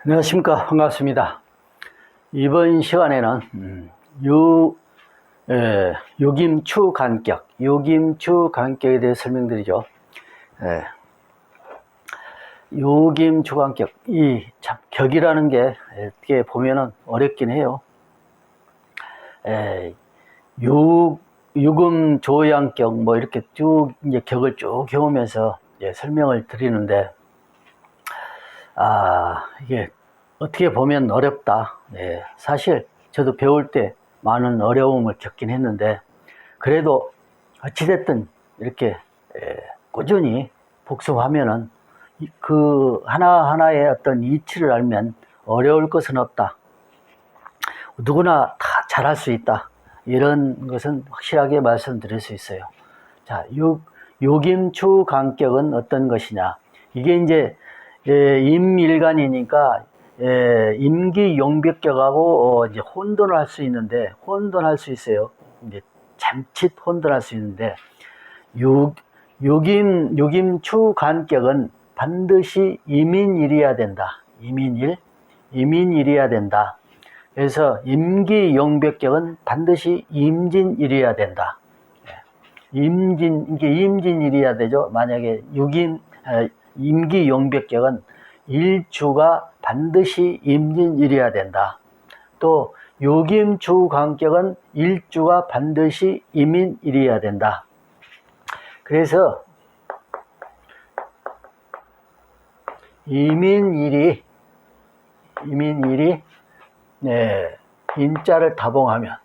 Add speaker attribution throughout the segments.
Speaker 1: 안녕하십니까. 반갑습니다. 이번 시간에는 요김추 간격에 대해 설명드리죠. 요김추 간격, 참 격이라는 게 어떻게 보면은 어렵긴 해요. 요금 조양격 뭐 이렇게 쭉 이제 격을 쭉 배우면서 설명을 드리는데, 이게 어떻게 보면 어렵다. 사실 저도 배울 때 많은 어려움을 겪긴 했는데, 그래도 어찌됐든 이렇게 꾸준히 복습하면은 그 하나하나의 어떤 이치를 알면 어려울 것은 없다. 누구나 다 잘할 수 있다. 이런 것은 확실하게 말씀드릴 수 있어요. 자, 요김추 간격은 어떤 것이냐. 이게 이제 임일간이니까 임기용백격하고 이제 혼돈을 할 수 있는데, 혼돈할 수 있어요. 이제 잠칫 혼돈할 수 있는데, 요김추 간격은 반드시 이민일이어야 된다. 이민일이어야 된다. 그래서 임기용백격은 반드시 임진일이어야 된다. 이게 임진일이어야 되죠. 만약에 임기용백격은 일주가 반드시 임진일이어야 된다. 또 요김추 간격은 일주가 반드시 이민일이어야 된다. 그래서 이민일이 인자를 다봉하면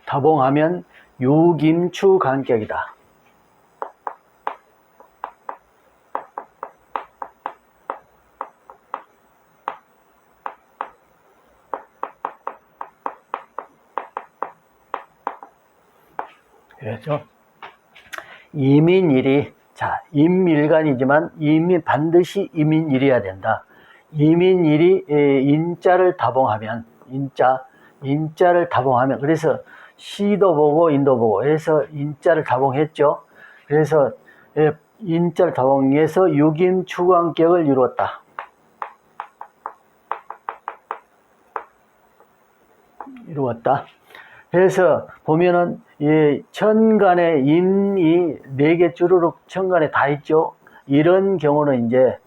Speaker 1: 다봉하면 요김추 간격이다. 그렇죠? 이민일이, 자, 임일간이지만 반드시 이민일이어야 된다. 이민일이 인자를 다봉하면, 인자를 다봉하면, 그래서 시도 보고 인도 보고 해서 인자를 다봉했죠. 그래서 인자를 다봉해서 요김추 간격을 이루었다. 그래서 보면은 천간에 임이 4개 주르륵 천간에 다 있죠. 이런 경우는 이제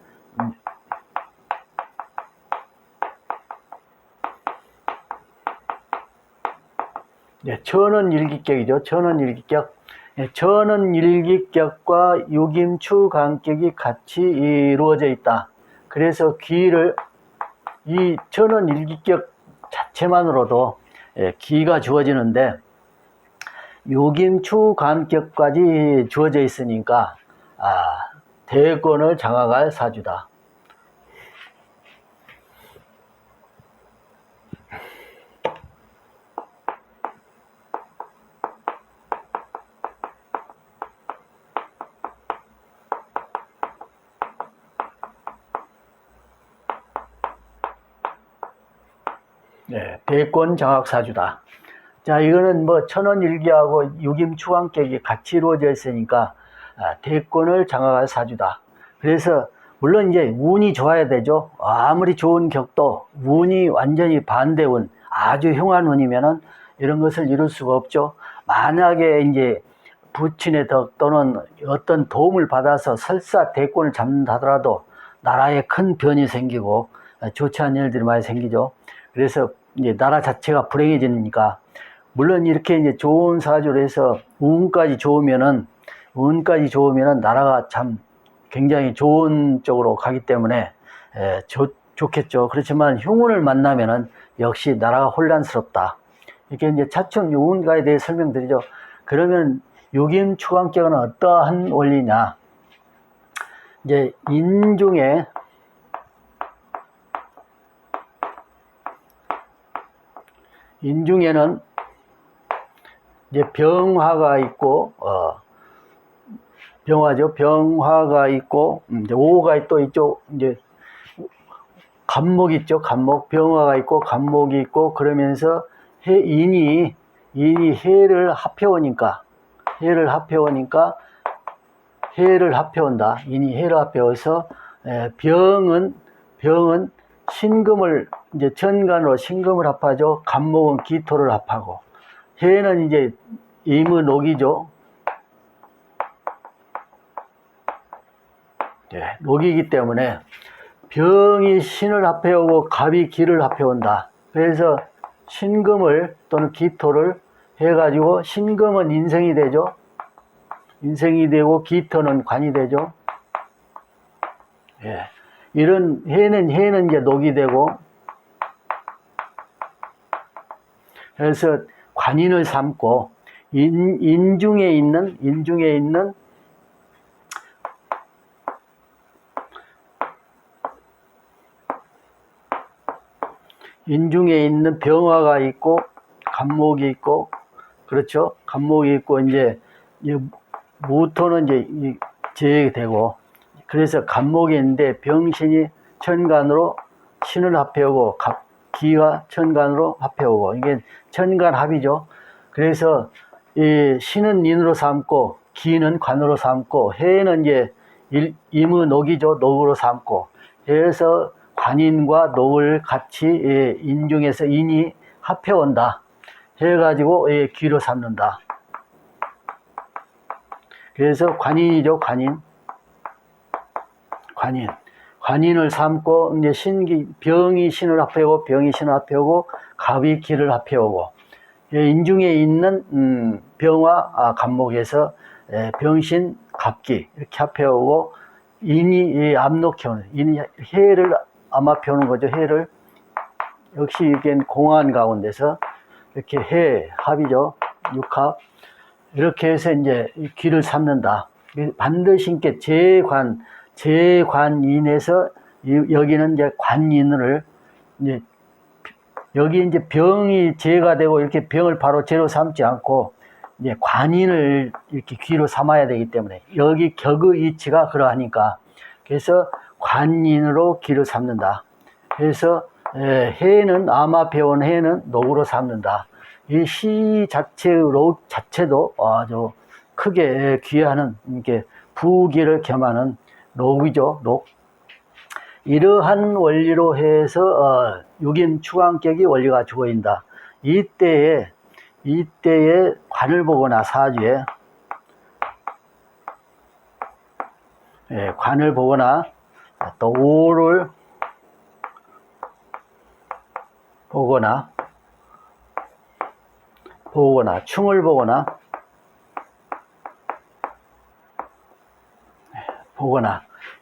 Speaker 1: 천원일기격이죠. 천원일기격. 천원일기격과 요김추 간격이 같이 이루어져 있다. 그래서 기를 이 천원일기격 자체만으로도 기가 주어지는데, 요김추 간격까지 주어져 있으니까 대권을 장악할 사주다. 대권 장악 사주다. 자, 이거는 뭐 천원일기하고 요김추 간격이 같이 이루어져 있으니까 대권을 장악할 사주다. 그래서 물론 이제 운이 좋아야 되죠. 아무리 좋은 격도 운이 완전히 반대운, 아주 흉한 운이면은 이런 것을 이룰 수가 없죠. 만약에 이제 부친의 덕 또는 어떤 도움을 받아서 설사 대권을 잡는다 하더라도 나라에 큰 변이 생기고 좋지 않은 일들이 많이 생기죠. 그래서 이제 나라 자체가 불행해지니까, 물론 이렇게 이제 좋은 사주를 해서 운까지 좋으면은 나라가 참 굉장히 좋은 쪽으로 가기 때문에 좋겠죠. 그렇지만 흉운을 만나면은 역시 나라가 혼란스럽다. 이렇게 이제 차츰 운가에 대해 설명드리죠. 그러면 요김추 간격은 어떠한 원리냐? 이제 인중에는 이제 병화가 있고, 병화죠. 병화가 있고, 이제 오가 또 이쪽, 이제 간목 있죠. 간목. 병화가 있고 간목이 있고 그러면서 인이 해를 합해오니까 해를 합해온다. 인이 해를 합해워서 병은 신금을 이제 천간으로 신금을 합하죠. 간목은 기토를 합하고 해는 이제 임의 녹이죠. 녹이기 때문에 병이 신을 합해오고 갑이 기를 합해온다. 그래서 신금을 또는 기토를 해가지고 신금은 인생이 되죠. 인생이 되고 기토는 관이 되죠. 이런 해는 이제 녹이 되고 그래서 관인을 삼고 인중에 있는 병화가 있고 간목이 있고 그렇죠. 간목이 있고 이제 무토는 이제 제되고 그래서 간목이 있는데 병신이 천간으로 신을 합해오고 기가 천간으로 합해오고 이게 천간합이죠. 그래서 이 신은 인으로 삼고 기는 관으로 삼고 해는 이제 임의 녹이죠. 녹으로 삼고 해서 관인과 녹을 같이 인중에서 인이 합해온다. 해가지고 기로 삼는다. 그래서 관인이죠. 관인을 삼고 이제 병이 신을 합해오고 병이 신을 합해오고 갑이 기를 합해오고 인중에 있는 병화 간목에서 병신 갑기 이렇게 합해오고 인이 압록해오는 인이 해를 암합해오는 거죠. 해를 역시 이게 공안 가운데서 이렇게 해 합이죠. 육합 이렇게 해서 이제 기를 삼는다. 반드시 이렇게 재관인에서 여기는 이제 관인을 이제 여기 이제 병이 재가 되고 이렇게 병을 바로 재로 삼지 않고 이제 관인을 이렇게 귀로 삼아야 되기 때문에 여기 격의 이치가 그러하니까 그래서 관인으로 귀를 삼는다. 그래서 해는 암합해온 해는 녹으로 삼는다. 이 시 자체도 아주 크게 귀하는 이렇게 부기를 겸하는 녹이죠. 녹. 이러한 원리로 해서 육임 추관격이 원리가 주어진다. 이때에 관을 보거나 사주에 관을 보거나 또 오를 보거나 충을 보거나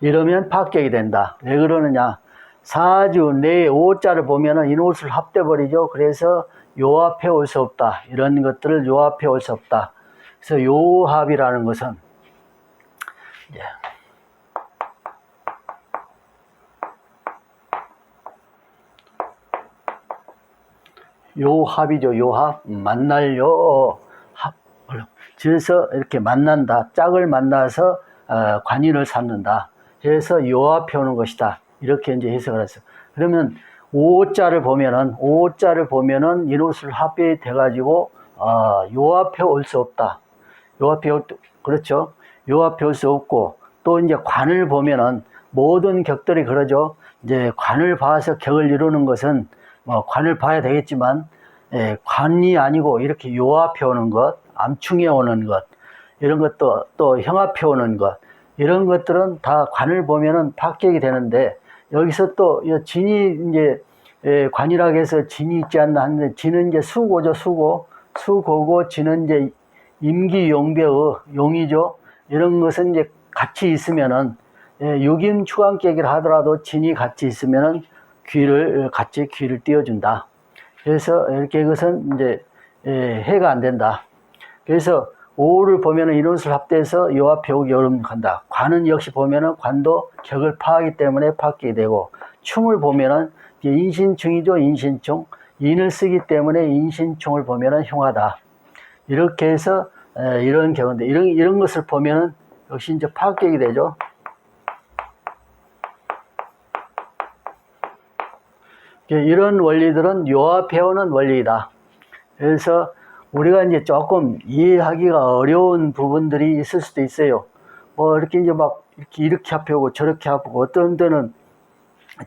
Speaker 1: 이러면 합격이 된다. 왜 그러느냐? 사주 내 오자를 보면은 인옷을 합돼버리죠. 그래서 요합해 올 수 없다. 이런 것들을 요합해 올 수 없다. 그래서 요합이라는 것은 요합이죠. 요합. 만날 요합. 그래서 이렇게 만난다. 짝을 만나서 관인을 삼는다. 그래서 요합해 오는 것이다. 이렇게 이제 해석을 했어요. 그러면 오자를 보면은 인옷을 합이 돼가지고 요합해 올 수 없다. 그렇죠. 요합해 올 수 없고 또 이제 관을 보면은 모든 격들이 그러죠. 이제 관을 봐서 격을 이루는 것은 관을 봐야 되겠지만 관이 아니고 이렇게 요합해 오는 것, 암충해 오는 것 이런 것도 또 형합해 오는 것 이런 것들은 다 관을 보면은 합격이 되는데 여기서 또 진이 이제 관이라고 해서 진이 있지 않나 하는데 진은 이제 수고죠. 수고고 진은 이제 임기용배의 용이죠. 이런 것은 이제 같이 있으면은 육임 추관격이라 하더라도 진이 같이 있으면은 귀를 띄워준다. 그래서 이렇게 이것은 이제 해가 안 된다. 그래서 오를 보면은 인원수를 합돼서 요합해 오기 어렵한다. 관은 역시 보면은 관도 격을 파하기 때문에 파악이 되고 충을 보면은 인신충이죠. 인신충. 인을 쓰기 때문에 인신충을 보면은 흉하다. 이렇게 해서 이런 경우인데 이런 것을 보면은 역시 이제 파악이 되죠. 이런 원리들은 요 배우는 원리이다. 그래서 우리가 이제 조금 이해하기가 어려운 부분들이 있을 수도 있어요. 뭐 이렇게 이제 막 이렇게 합해오고 저렇게 합하고 어떤 때는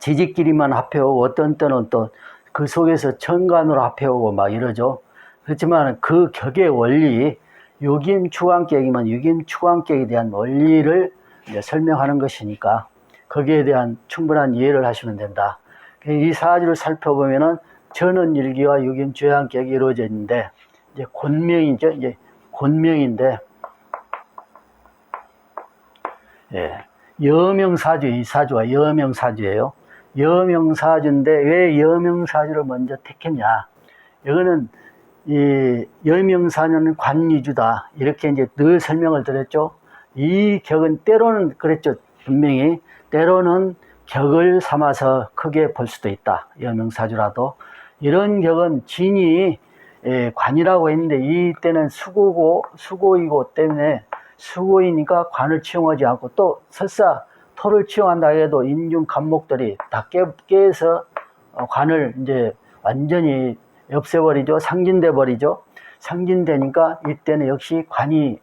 Speaker 1: 지지끼리만 합해오고 어떤 때는 또 그 속에서 천간으로 합해오고 막 이러죠. 그렇지만 그 격의 원리, 유김추광격이면 유김추광격에 대한 원리를 이제 설명하는 것이니까 거기에 대한 충분한 이해를 하시면 된다. 이 사주를 살펴보면은 전원일기와 유김추광격이 이루어져 있는데 이제 곤명이죠. 이제 곤명인데, 예, 여명사주, 이 사주가 여명사주예요. 여명사주인데 왜 여명사주를 먼저 택했냐? 이거는 이 여명사주는 관위주다. 이렇게 이제 늘 설명을 드렸죠. 이 격은 때로는 그랬죠. 분명히 때로는 격을 삼아서 크게 볼 수도 있다. 여명사주라도 이런 격은 진이 관이라고 했는데 이때는 수고이고 때문에 수고이니까 관을 치용하지 않고 또 설사 토를 치용한다 해도 인중 간목들이 다 깨서 관을 이제 완전히 없애버리죠. 상진돼 버리죠. 상진되니까 이때는 역시 관이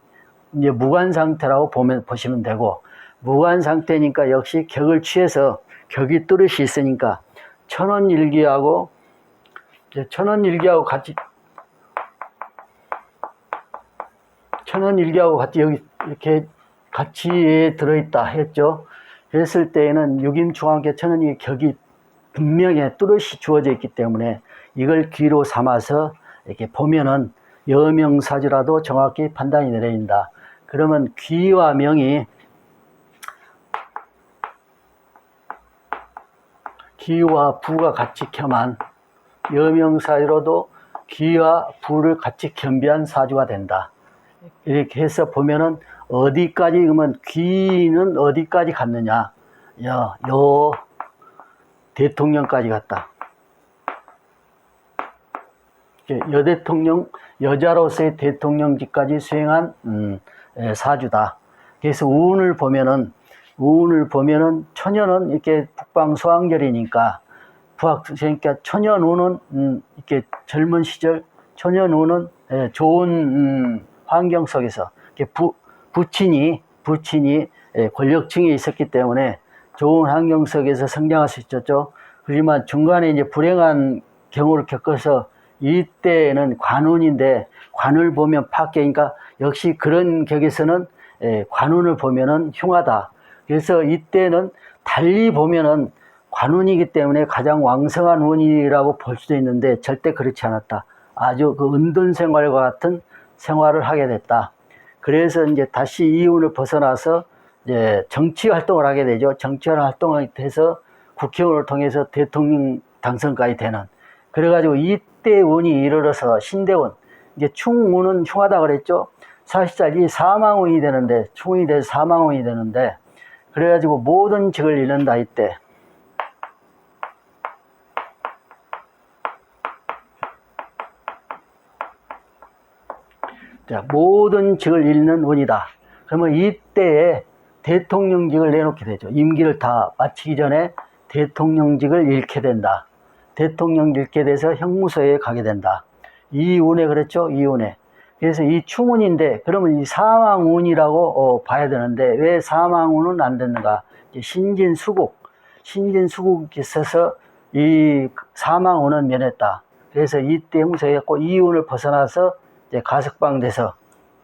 Speaker 1: 이제 무관 상태라고 보시면 되고, 무관 상태니까 역시 격을 취해서 격이 뚜렷이 있으니까 천원일기하고 같이 여기 이렇게 같이 들어있다 했죠. 그랬을 때에는 유김충왕께 천원이 격이 분명히 뚜렷이 주어져 있기 때문에 이걸 귀로 삼아서 이렇게 보면은 여명사주라도 정확히 판단이 내려진다. 그러면 귀와 명이 기와 부가 같이 겸한 여명사주로도 기와 부를 같이 겸비한 사주가 된다. 이렇게 해서 보면은 어디까지 그러면 귀는 어디까지 갔느냐? 요 대통령까지 갔다. 여대통령, 여자로서의 대통령직까지 수행한 사주다. 그래서 운을 보면은 초년은 이렇게 북방수왕절이니까 그러니까 초년운은 이렇게 젊은 시절 초년운은 좋은 환경 속에서 부친이 권력층에 있었기 때문에 좋은 환경 속에서 성장할 수 있었죠. 하지만 중간에 이제 불행한 경우를 겪어서 이때는 관운인데 관을 보면 파괴니까 역시 그런 격에서는 관운을 보면은 흉하다. 그래서 이때는 달리 보면은 관운이기 때문에 가장 왕성한 운이라고 볼 수도 있는데 절대 그렇지 않았다. 아주 그 은둔 생활과 같은 생활을 하게 됐다. 그래서 이제 다시 이 운을 벗어나서 이제 정치 활동을 하게 되죠. 정치 활동을 해서 국회의원을 통해서 대통령 당선까지 되는. 그래가지고 이때 운이 이르러서 신대운, 이제 충운은 흉하다 그랬죠. 사실상 이 사망운이 되는데, 충운이 돼서 사망운이 되는데, 그래가지고 모든 직을 잃는다 이때. 자, 모든 직을 잃는 운이다. 그러면 이때에 대통령직을 내놓게 되죠. 임기를 다 마치기 전에 대통령직을 잃게 된다. 대통령 잃게 돼서 형무소에 가게 된다. 이 운에 그랬죠? 이 운에. 그래서 이 충운인데 그러면 이 사망운이라고 봐야 되는데 왜 사망운은 안 됐는가? 신진수국이 있어서 이 사망운은 면했다. 그래서 이때 형무소에 갔고 이 운을 벗어나서 이제 가석방돼서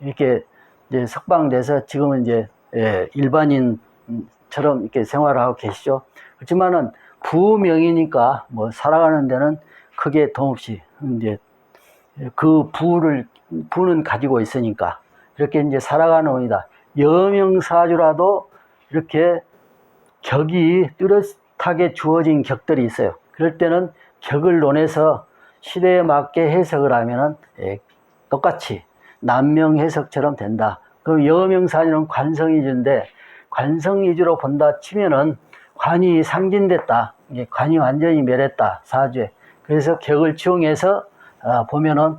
Speaker 1: 이렇게 이제 석방돼서 지금은 이제 일반인처럼 이렇게 생활을 하고 계시죠. 그렇지만은 부명이니까 뭐 살아가는 데는 크게 도움없이 이제 그 부는 가지고 있으니까 이렇게 이제 살아가는 운이다. 여명사주라도 이렇게 격이 뚜렷하게 주어진 격들이 있어요. 그럴 때는 격을 논해서 시대에 맞게 해석을 하면은 똑같이 남명 해석처럼 된다. 그럼 여명사주는 관성위주인데 관성위주로 본다 치면은 관이 상진됐다. 이게 관이 완전히 멸했다. 사주에. 그래서 격을 치용해서 보면은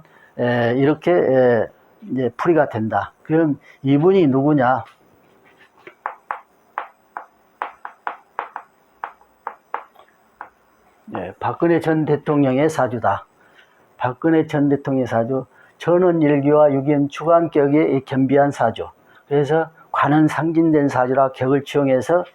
Speaker 1: 이렇게 이제 풀이가 된다. 그럼 이분이 누구냐? 박근혜 전 대통령의 사주다. 박근혜 전 대통령의 사주, 전원일기와 6임 추관격이 겸비한 사주. 그래서 관은 상진된 사주라 격을 취용해서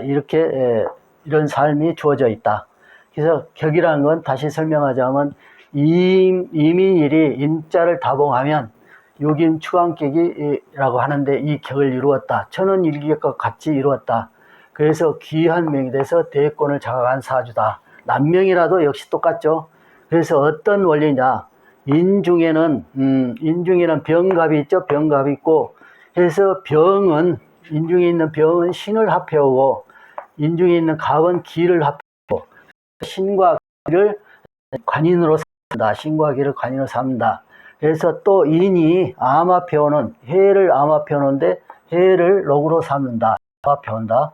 Speaker 1: 이렇게 이런 삶이 주어져 있다. 그래서 격이라는 건 다시 설명하자면 이민일이 인자를 다봉하면 6임 추관격이라고 하는데 이 격을 이루었다. 천원일기격과 같이 이루었다. 그래서 귀한 명이 돼서 대권을 장악한 사주다. 남명이라도 역시 똑같죠. 그래서 어떤 원리냐, 인중에는 병갑이 있죠. 병갑이 있고 해서 병은, 인중에 있는 병은 신을 합해오고 인중에 있는 갑은 기를 합해오고 신과 기를 관인으로 삼는다. 신과 기를 관인으로 삼는다. 그래서 또 인이 암합해오는, 해를 암합해오는데 해를 록으로 삼는다. 암합해온다.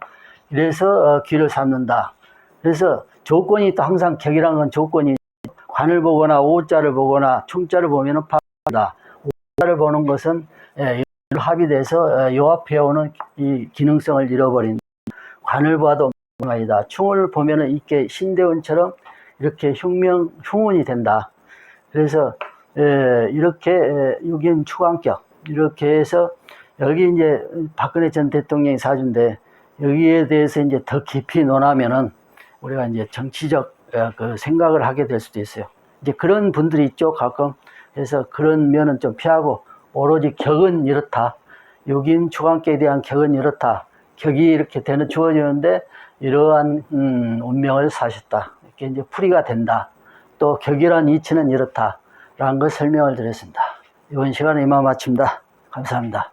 Speaker 1: 그래서 기를 삼는다. 그래서 조건이 또 항상 격이라는 건 조건이, 관을 보거나 오자를 보거나 충자를 보면은 파다. 오자를 보는 것은 합이 돼서 요합해오는 이 기능성을 잃어버린, 관을 봐도 아니다. 충을 보면은 이렇게 신대운처럼 이렇게 흉운이 된다. 그래서 이렇게 6임 추관격 이렇게 해서 여기 이제 박근혜 전 대통령의 사주인데 여기에 대해서 이제 더 깊이 논하면은 우리가 이제 정치적 그 생각을 하게 될 수도 있어요. 이제 그런 분들이 있죠, 가끔. 그래서 그런 면은 좀 피하고 오로지 격은 이렇다. 6임 추관격에 대한 격은 이렇다. 격이 이렇게 주어지는데 이러한 운명을 사셨다. 이렇게 이제 풀이가 된다. 또 격이란 이치는 이렇다. 라는 걸 설명을 드렸습니다. 이번 시간에 이만 마칩니다. 감사합니다.